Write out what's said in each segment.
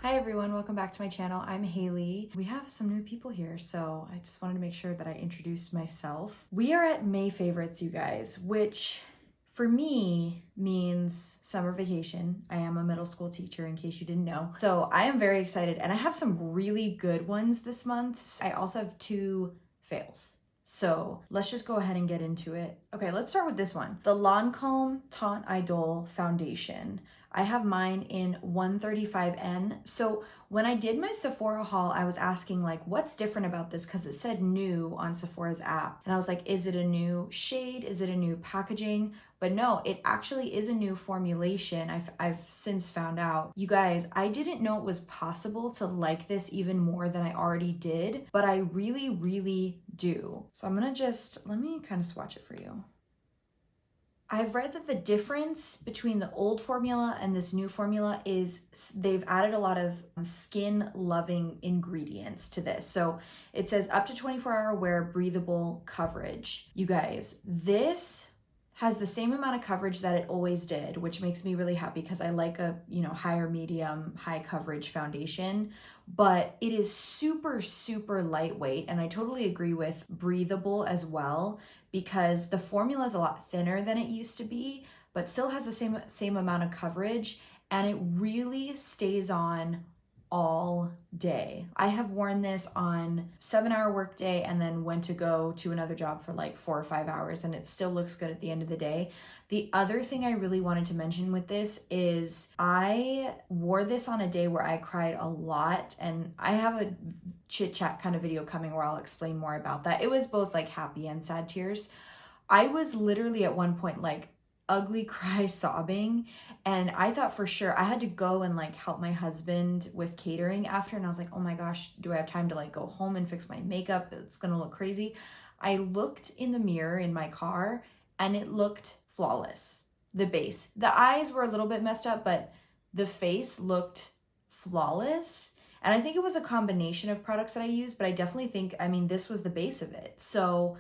Hi everyone, welcome back to my channel. I'm Haley. We have some new people here, so I just wanted to make sure that I introduced myself. We are at May favorites, you guys, which for me means summer vacation. I am a middle school teacher, in case you didn't know. So I am very excited, and I have some really good ones this month. I also have two fails. So let's just go ahead and get into it. Okay, let's start with this one. The Lancome Teint Idole Foundation. I have mine in 135N. So when I did my Sephora haul, I was asking like, what's different about this? Because it said new on Sephora's app. And I was like, is it a new shade? Is it a new packaging? But no, it actually is a new formulation. I've since found out. You guys, I didn't know it was possible to like this even more than I already did, but I really, really do. So I'm gonna let me kind of swatch it for you. I've read that the difference between the old formula and this new formula is they've added a lot of skin loving ingredients to this. So it says up to 24-hour wear, breathable coverage. You guys, this has the same amount of coverage that it always did, which makes me really happy because I like a, higher medium, high coverage foundation, but it is super, super lightweight. And I totally agree with breathable as well, because the formula is a lot thinner than it used to be, but still has the same amount of coverage, and it really stays on all day. I have worn this on 7-hour workday and then went to go to another job for like 4 or 5 hours, and it still looks good at the end of the day. The other thing I really wanted to mention with this is I wore this on a day where I cried a lot, and I have a chit chat kind of video coming where I'll explain more about that. It was both like happy and sad tears. I was literally at one point like ugly cry sobbing, and I thought for sure I had to go and like help my husband with catering after, and I was like, oh my gosh, do I have time to like go home and fix my makeup? It's gonna look crazy. I looked in the mirror in my car and it looked flawless. The base, the eyes were a little bit messed up, but the face looked flawless. And I think it was a combination of products that I used, but I definitely think, this was the base of it. So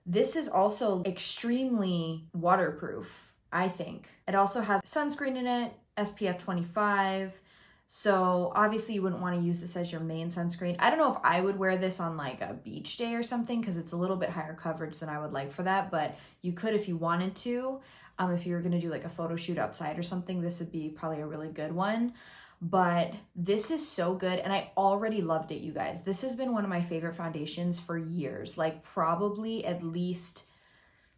this is also extremely waterproof, I think. It also has sunscreen in it, SPF 25. So obviously you wouldn't want to use this as your main sunscreen. I don't know if I would wear this on like a beach day or something, because it's a little bit higher coverage than I would like for that, but you could if you wanted to. If you were going to do like a photo shoot outside or something, this would be probably a really good one. But this is so good, and I already loved it, you guys. This has been one of my favorite foundations for years, like probably at least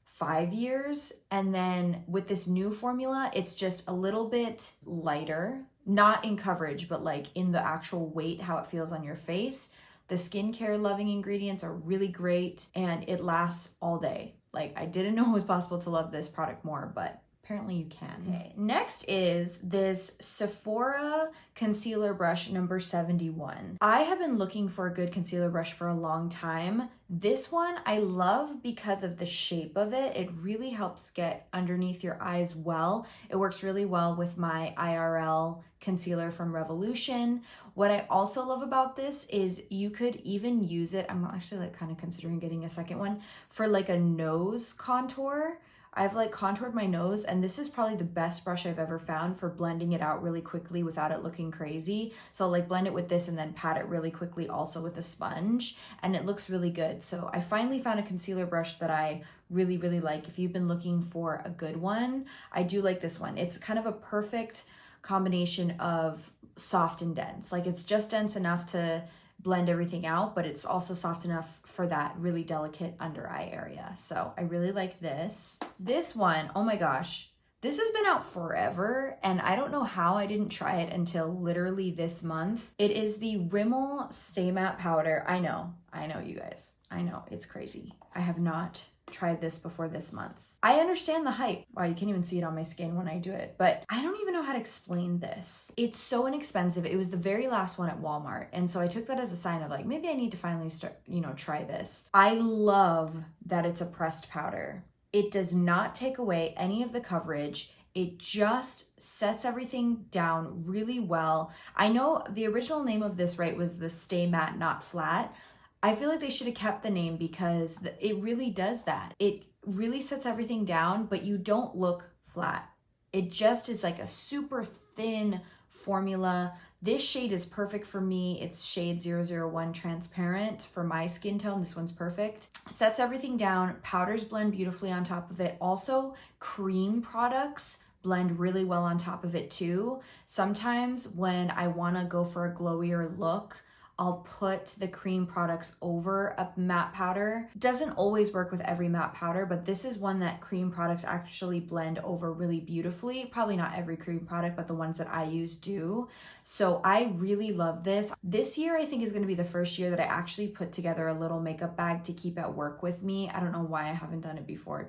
5 years. And then with this new formula, it's just a little bit lighter, not in coverage, but like in the actual weight, how it feels on your face. The skincare loving ingredients are really great, and it lasts all day. Like, I didn't know it was possible to love this product more, but apparently you can. Okay, next is this Sephora concealer brush number 71. I have been looking for a good concealer brush for a long time. This one I love because of the shape of it. It really helps get underneath your eyes well. It works really well with my IRL concealer from Revolution. What I also love about this is you could even use it, I'm actually like kind of considering getting a second one, for like a nose contour. I've like contoured my nose, and this is probably the best brush I've ever found for blending it out really quickly without it looking crazy. So I'll like blend it with this and then pat it really quickly also with a sponge, and it looks really good. So I finally found a concealer brush that I really, really like. If you've been looking for a good one, I do like this one. It's kind of a perfect combination of soft and dense. Like, it's just dense enough to blend everything out, but it's also soft enough for that really delicate under eye area. So I really like this. This one, oh my gosh, this has been out forever, and I don't know how I didn't try it until literally this month. It is the Rimmel Stay Matte Powder. I know you guys. I know, it's crazy. I have not tried this before this month. I understand the hype. Wow, you can't even see it on my skin when I do it, but I don't even know how to explain this. It's so inexpensive. It was the very last one at Walmart, and so I took that as a sign of like, maybe I need to finally start, try this. I love that it's a pressed powder. It does not take away any of the coverage. It just sets everything down really well. I know the original name of this, right, was the Stay Matte Not Flat. I feel like they should have kept the name because it really does that. It really sets everything down, but you don't look flat. It just is like a super thin formula This shade is perfect for me. It's shade 001 transparent for my skin tone. This one's perfect. Sets everything down. Powders blend beautifully on top of it. Also, cream products blend really well on top of it too. Sometimes when I want to go for a glowier look, I'll put the cream products over a matte powder. Doesn't always work with every matte powder, but this is one that cream products actually blend over really beautifully. Probably not every cream product, but the ones that I use do. So I really love this. This year, I think, is gonna be the first year that I actually put together a little makeup bag to keep at work with me. I don't know why I haven't done it before.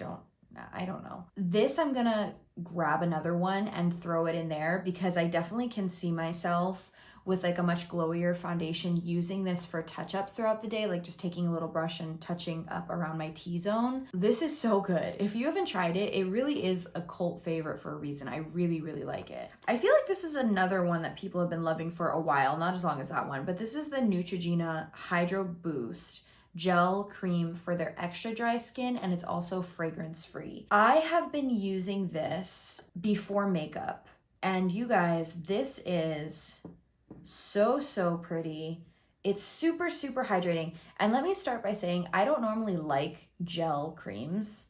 I don't know. This, I'm gonna grab another one and throw it in there because I definitely can see myself with like a much glowier foundation using this for touch-ups throughout the day, like just taking a little brush and touching up around my T-zone. This is so good. If you haven't tried it, it really is a cult favorite for a reason. I really, really like it. I feel like this is another one that people have been loving for a while, not as long as that one, but this is the Neutrogena Hydro Boost gel cream for their extra dry skin, and it's also fragrance free. I have been using this before makeup, and you guys, this is so pretty. It's super hydrating. And let me start by saying I don't normally like gel creams.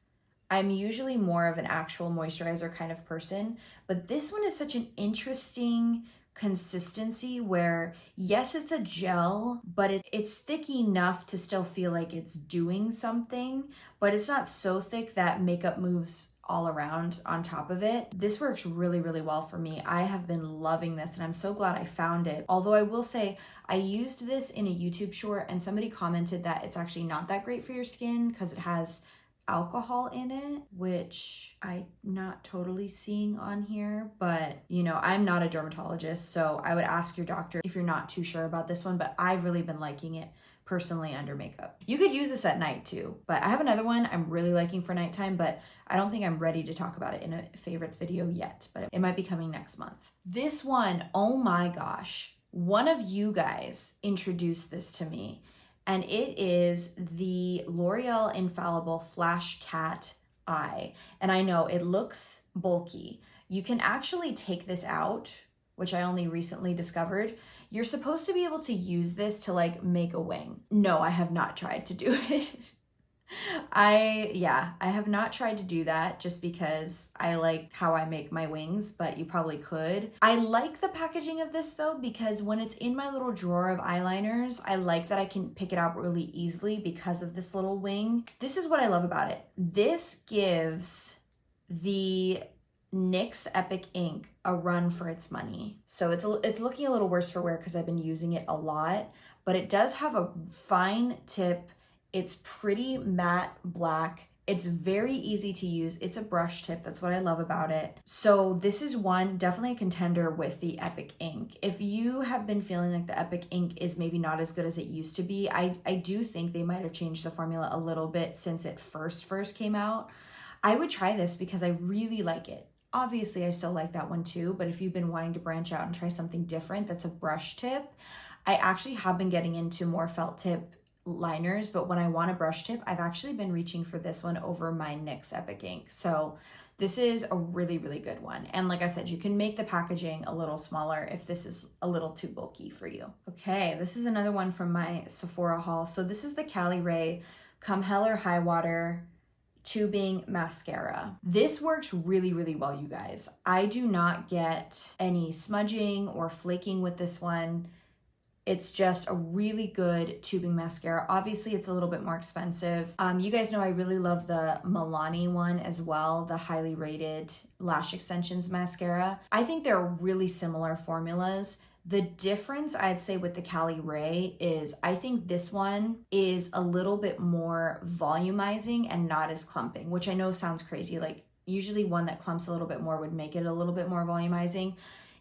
I'm usually more of an actual moisturizer kind of person, but this one is such an interesting consistency where yes, it's a gel, but it's thick enough to still feel like it's doing something, but it's not so thick that makeup moves all around on top of it. This works really well for me. I have been loving this and I'm so glad I found it. Although I will say I used this in a YouTube short and somebody commented that it's actually not that great for your skin because it has alcohol in it, which I'm not totally seeing on here, but you know, I'm not a dermatologist, so I would ask your doctor if you're not too sure about this one, but I've really been liking it personally under makeup. You could use this at night too, but I have another one I'm really liking for nighttime, but I don't think I'm ready to talk about it in a favorites video yet, but it might be coming next month. This one, oh my gosh, one of you guys introduced this to me, and it is the L'Oreal Infallible Flash Cat Eye. And I know it looks bulky. You can actually take this out, which I only recently discovered. You're supposed to be able to use this to like make a wing. No, I have not tried to do it. I have not tried to do that just because I like how I make my wings, but you probably could. I like the packaging of this though, because when it's in my little drawer of eyeliners, I like that I can pick it out really easily because of this little wing. This is what I love about it. This gives the NYX Epic Ink a run for its money. So it's looking a little worse for wear because I've been using it a lot, but it does have a fine tip. It's pretty matte black. It's very easy to use. It's a brush tip. That's what I love about it. So this is one, definitely a contender with the Epic Ink. If you have been feeling like the Epic Ink is maybe not as good as it used to be, I do think they might have changed the formula a little bit since it first came out. I would try this because I really like it. Obviously, I still like that one too, but if you've been wanting to branch out and try something different that's a brush tip, I actually have been getting into more felt tip liners, but when I want a brush tip, I've actually been reaching for this one over my NYX Epic Ink. So this is a really good one. And like I said, you can make the packaging a little smaller if this is a little too bulky for you. Okay, this is another one from my Sephora haul. So this is the Cali Ray Come Hell or High Water tubing mascara. This works really well, you guys. I do not get any smudging or flaking with this one. It's just a really good tubing mascara. Obviously, it's a little bit more expensive. You guys know I really love the Milani one as well, the highly rated lash extensions mascara. I think they're really similar formulas. The difference I'd say with the Cali Ray is I think this one is a little bit more volumizing and not as clumping, which I know sounds crazy. Like usually one that clumps a little bit more would make it a little bit more volumizing.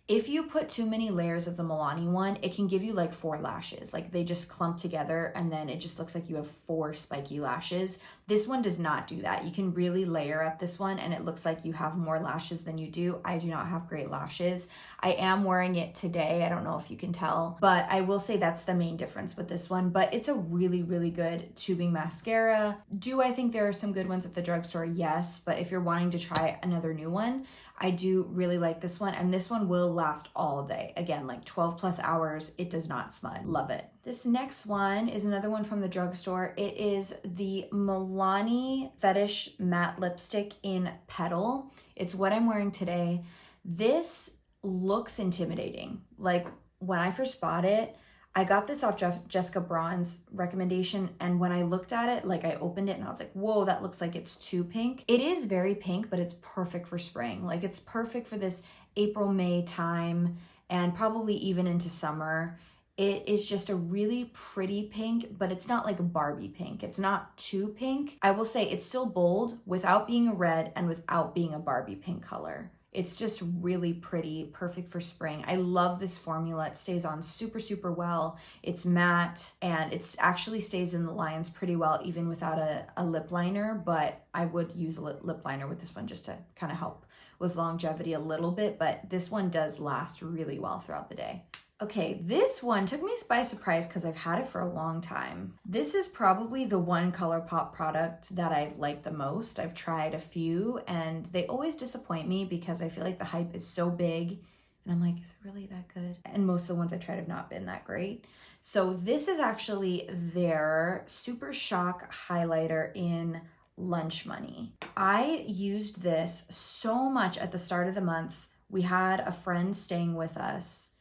If you put too many layers of the Milani one, it can give you like 4 lashes. Like they just clump together and then it just looks like you have 4 spiky lashes. This one does not do that. You can really layer up this one and it looks like you have more lashes than you do. I do not have great lashes. I am wearing it today. I don't know if you can tell, but I will say that's the main difference with this one. But it's a really good tubing mascara. Do I think there are some good ones at the drugstore? Yes, but if you're wanting to try another new one, I do really like this one, and this one will last all day. Again, like 12 plus hours, it does not smud. Love it. This next one is another one from the drugstore. It is the Milani Fetish Matte Lipstick in Petal. It's what I'm wearing today. This looks intimidating. Like when I first bought it, I got this off Jessica Braun's recommendation, and when I looked at it, like I opened it and I was like, whoa, that looks like it's too pink. It is very pink, but it's perfect for spring. Like it's perfect for this April, May time, and probably even into summer. It is just a really pretty pink, but it's not like a Barbie pink. It's not too pink. I will say it's still bold without being a red and without being a Barbie pink color. It's just really pretty, perfect for spring. I love this formula. It stays on super, super well. It's matte, and it actually stays in the lines pretty well, even without a lip liner, but I would use a lip liner with this one just to kind of help with longevity a little bit, but this one does last really well throughout the day. Okay, this one took me by surprise because I've had it for a long time. This is probably the one ColourPop product that I've liked the most. I've tried a few and they always disappoint me because I feel like the hype is so big and I'm like, is it really that good? And most of the ones I tried have not been that great. So this is actually their Super Shock highlighter in Lunch Money. I used this so much at the start of the month. We had a friend staying with us,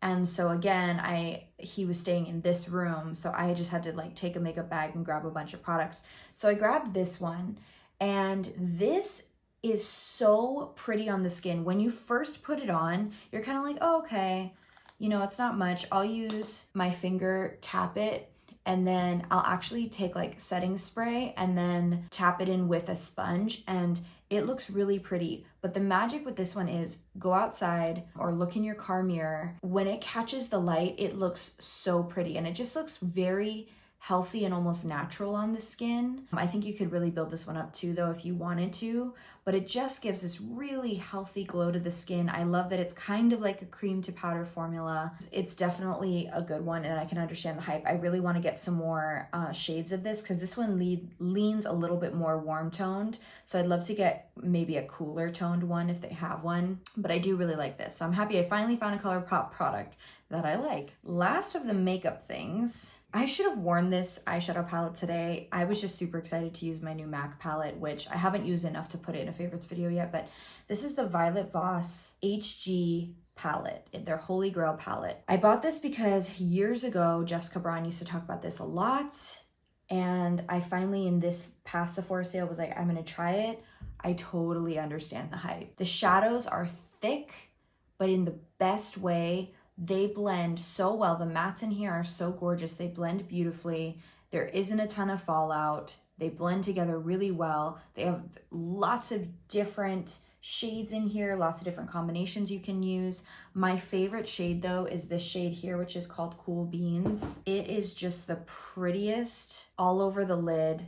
and so again, he was staying in this room, so I just had to like take a makeup bag and grab a bunch of products. So I grabbed this one, and this is so pretty on the skin. When you first put it on, you're kind of like, oh, okay, you know, it's not much. I'll use my finger, tap it, and then I'll actually take like setting spray and then tap it in with a sponge, and it looks really pretty. But the magic with this one is go outside or look in your car mirror. When it catches the light, it looks so pretty, and it just looks very healthy and almost natural on the skin. I think you could really build this one up too though if you wanted to, but it just gives this really healthy glow to the skin. I love that it's kind of like a cream to powder formula. It's definitely a good one, and I can understand the hype. I really want to get some more shades of this because this one leans a little bit more warm toned, so I'd love to get maybe a cooler toned one if they have one, but I do really like this. So I'm happy I finally found a ColourPop product that I like. Last of the makeup things, I should have worn this eyeshadow palette today. I was just super excited to use my new MAC palette, which I haven't used enough to put it in a favorites video yet, but this is the Violet Voss HG palette, their Holy Grail palette. I bought this because years ago, Jessica Braun used to talk about this a lot, and I finally, in this past Sephora sale, was like, I'm gonna try it. I totally understand the hype. The shadows are thick, but in the best way. They blend so well. The mattes in here are so gorgeous. They blend beautifully. There isn't a ton of fallout. They blend together really well. They have lots of different shades in here, lots of different combinations you can use. My favorite shade though is this shade here, which is called Cool Beans. It is just the prettiest all over the lid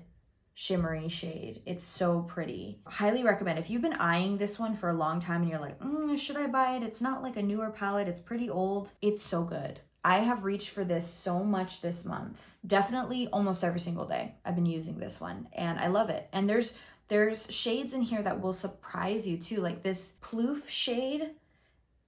shimmery shade. It's so pretty. Highly recommend. If you've been eyeing this one for a long time and you're like, should I buy it? It's not like a newer palette. It's pretty old. It's so good. I have reached for this so much this month. Definitely almost every single day I've been using this one and I love it. And there's shades in here that will surprise you too. Like this Ploof shade,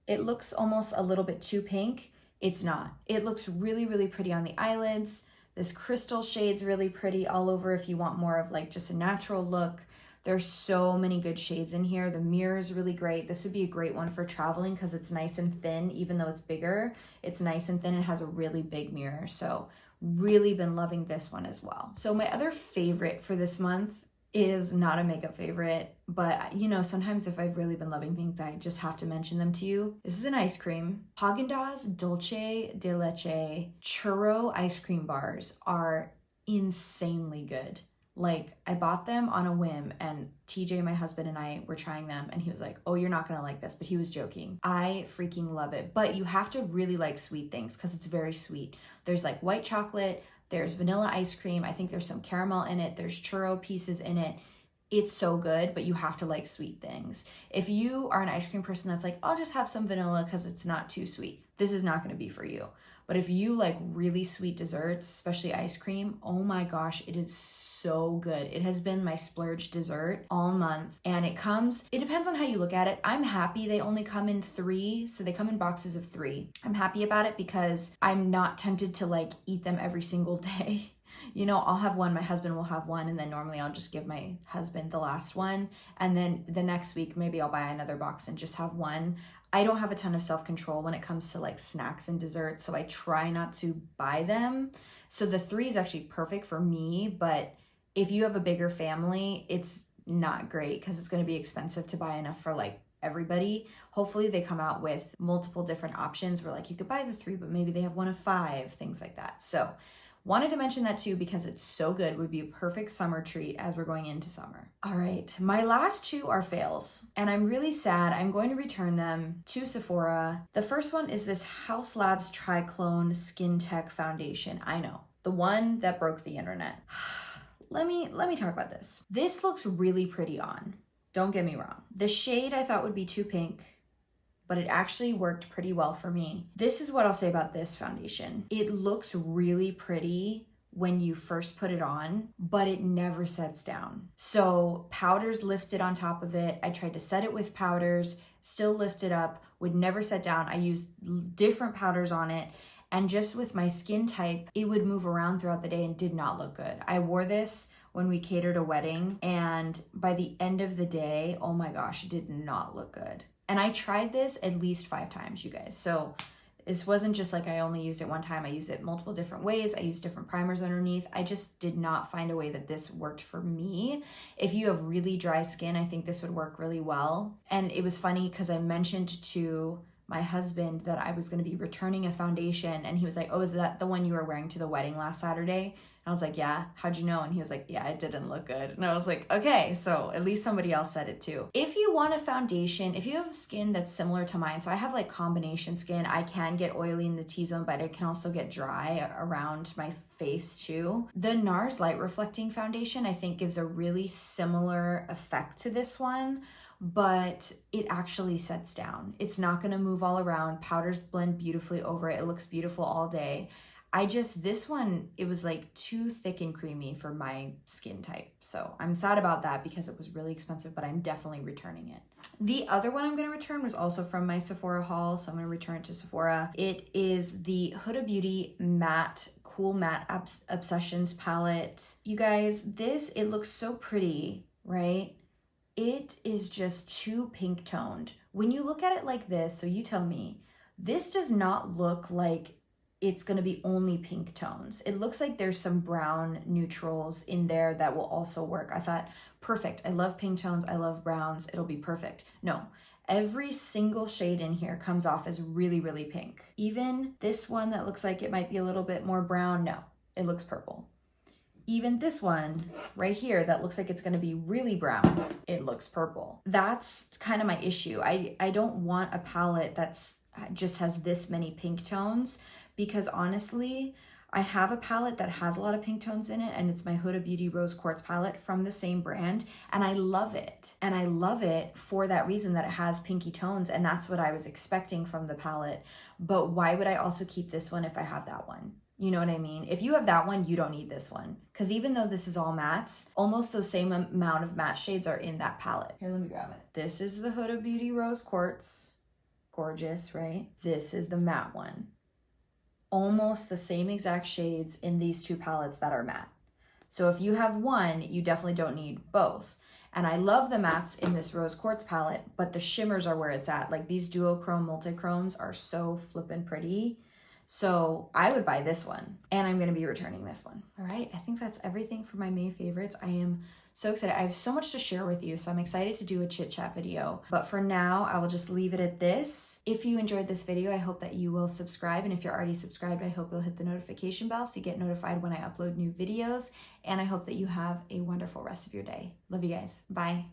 it looks almost a little bit too pink. It's not. It looks really, really pretty on the eyelids. This crystal shade's really pretty all over if you want more of like just a natural look. There's so many good shades in here. The mirror is really great. This would be a great one for traveling because it's nice and thin. Even though it's bigger, it's nice and thin. It has a really big mirror. So really been loving this one as well. So my other favorite for this month is not a makeup favorite, but you know, sometimes if I've really been loving things, I just have to mention them to you. This is an ice cream. Haagen-Dazs Dulce de Leche Churro ice cream bars are insanely good. Like I bought them on a whim, and TJ, my husband, and I were trying them and he was like, oh, you're not gonna like this, but he was joking. I freaking love it, but you have to really like sweet things because it's very sweet. There's like white chocolate, there's vanilla ice cream. I think there's some caramel in it. There's churro pieces in it. It's so good, but you have to like sweet things. If you are an ice cream person that's like, I'll just have some vanilla because it's not too sweet, this is not going to be for you. But if you like really sweet desserts, especially ice cream, oh my gosh, it is so good. It has been my splurge dessert all month, and it depends on how you look at it. I'm happy they only come in 3, so they come in boxes of 3. I'm happy about it because I'm not tempted to like eat them every single day. You know, I'll have one, my husband will have one, and then normally I'll just give my husband the last one. And then the next week, maybe I'll buy another box and just have one. I don't have a ton of self-control when it comes to like snacks and desserts, so I try not to buy them. So the 3 is actually perfect for me, but if you have a bigger family, it's not great because it's going to be expensive to buy enough for like everybody. Hopefully they come out with multiple different options where like you could buy the 3, but maybe they have one of 5, things like that. So wanted to mention that too because it's so good. Would be a perfect summer treat as we're going into summer. All right, my last 2 are fails, and I'm really sad. I'm going to return them to Sephora. The first one is this Haus Labs TriClone Skintech foundation. I know, the one that broke the internet. Let me talk about this. This looks really pretty on. Don't get me wrong. The shade I thought would be too pink, but it actually worked pretty well for me. This is what I'll say about this foundation. It looks really pretty when you first put it on, but it never sets down. So powders lifted on top of it. I tried to set it with powders, still lifted up, would never set down. I used different powders on it. And just with my skin type, it would move around throughout the day and did not look good. I wore this when we catered a wedding, and by the end of the day, oh my gosh, it did not look good. And I tried this at least 5 times, you guys. So this wasn't just like I only used it one time. I used it multiple different ways. I used different primers underneath. I just did not find a way that this worked for me. If you have really dry skin, I think this would work really well. And it was funny because I mentioned to my husband that I was going to be returning a foundation, and he was like, oh, is that the one you were wearing to the wedding last Saturday? And I was like, yeah, how'd you know? And he was like, yeah, it didn't look good. And I was like, okay, so at least somebody else said it too. If you want a foundation, if you have skin that's similar to mine, so I have like combination skin, I can get oily in the T-zone, but I can also get dry around my face too. The NARS Light Reflecting Foundation, I think gives a really similar effect to this one, but it actually sets down. It's not gonna move all around. Powders blend beautifully over it. It looks beautiful all day. This one, it was like too thick and creamy for my skin type. So I'm sad about that because it was really expensive, but I'm definitely returning it. The other one I'm gonna return was also from my Sephora haul, so I'm gonna return it to Sephora. It is the Huda Beauty Matte Cool Matte Obsessions palette. You guys, it looks so pretty, right? It is just too pink toned. When you look at it like this, so you tell me, this does not look like it's going to be only pink tones. It looks like there's some brown neutrals in there that will also work. I thought, perfect. I love pink tones. I love browns. It'll be perfect. No, every single shade in here comes off as really, really pink. Even this one that looks like it might be a little bit more brown, no, it looks purple. Even this one right here that looks like it's going to be really brown, it looks purple. That's kind of my issue. I don't want a palette that's just has this many pink tones, because honestly, I have a palette that has a lot of pink tones in it, and it's my Huda Beauty Rose Quartz palette from the same brand, and I love it. And I love it for that reason, that it has pinky tones, and that's what I was expecting from the palette. But why would I also keep this one if I have that one? You know what I mean? If you have that one, you don't need this one. Because even though this is all mattes, almost the same amount of matte shades are in that palette. Here, let me grab it. This is the Huda Beauty Rose Quartz. Gorgeous, right? This is the matte one. Almost the same exact shades in these 2 palettes that are matte. So if you have one, you definitely don't need both. And I love the mattes in this Rose Quartz palette, but the shimmers are where it's at. Like these duochrome multichromes are so flippin' pretty. So I would buy this one, and I'm gonna be returning this one. All right, I think that's everything for my May favorites. I am so excited. I have so much to share with you, so I'm excited to do a chit chat video. But for now, I will just leave it at this. If you enjoyed this video, I hope that you will subscribe. And if you're already subscribed, I hope you'll hit the notification bell so you get notified when I upload new videos. And I hope that you have a wonderful rest of your day. Love you guys. Bye.